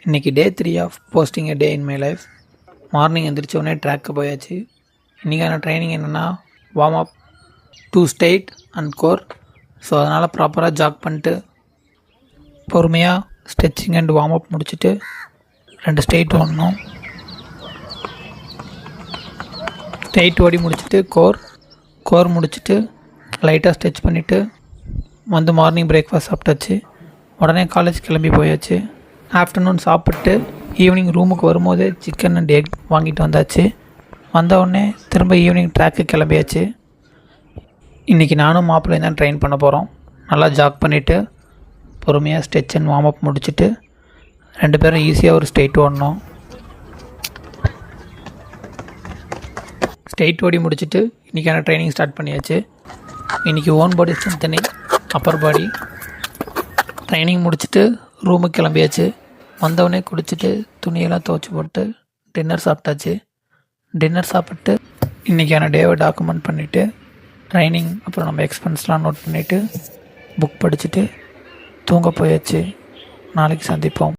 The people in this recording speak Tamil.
இன்றைக்கி day 3 of posting a day in my life. Morning எழுந்திரிச்ச உடனே ட்ராக்கு போயாச்சு. இன்றைக்கான ட்ரைனிங் என்னென்னா warm up, 2 straight and core. So அதனால் ப்ராப்பராக ஜாக் பண்ணிட்டு பொறுமையாக ஸ்ட்ரெச்சிங் அண்ட் வார்ம் அப் முடிச்சுட்டு 2 ஸ்ட்ரெயிட் ஓடணும். ஸ்ட்ரெயிட் ஓடி முடிச்சுட்டு கோர் முடிச்சுட்டு லைட்டாக ஸ்ட்ரெச் பண்ணிவிட்டு வந்து மார்னிங் பிரேக்ஃபாஸ்ட் சாப்பிட்டாச்சு. உடனே காலேஜ் கிளம்பி போயாச்சு. ஆஃப்டர்நூன் சாப்பிட்டு ஈவினிங் ரூமுக்கு வரும்போது சிக்கன் அண்ட் எக் வாங்கிட்டு வந்தாச்சு. வந்தவுடனே திரும்ப ஈவினிங் ட்ராக்கு கிளம்பியாச்சு. இன்றைக்கி நானும் மாப்பிள்ளையும் தான் ட்ரெயின் பண்ண போகிறோம். நல்லா ஜாக் பண்ணிவிட்டு பொறுமையாக ஸ்ட்ரெச் அண்ட் வார்ம் அப் முடிச்சுட்டு 2 பேரும் ஈஸியாக ஒரு ஸ்ட்ரெயிட் ஓடணும். ஸ்ட்ரெயிட் ஓடி முடிச்சுட்டு இன்றைக்கான ட்ரைனிங் ஸ்டார்ட் பண்ணியாச்சு. இன்றைக்கி ஓன் பாடி ஸ்ட்ரென்த்தனிங், அப்பர் பாடி ட்ரைனிங் முடிச்சுட்டு ரூமுக்கு கிளம்பியாச்சு. வந்தவொடனே குளிச்சுட்டு துணியெல்லாம் துவைச்சி போட்டு டின்னர் சாப்பிட்டாச்சு. டின்னர் சாப்பிட்டு இன்றைக்கான டேவை டாக்குமெண்ட் பண்ணிவிட்டு ட்ரைனிங் அப்புறம் நம்ம எக்ஸ்பென்ஸ்லாம் நோட் பண்ணிவிட்டு புக் படிச்சுட்டு தூங்க போயாச்சு. நாளைக்கு சந்திப்போம்.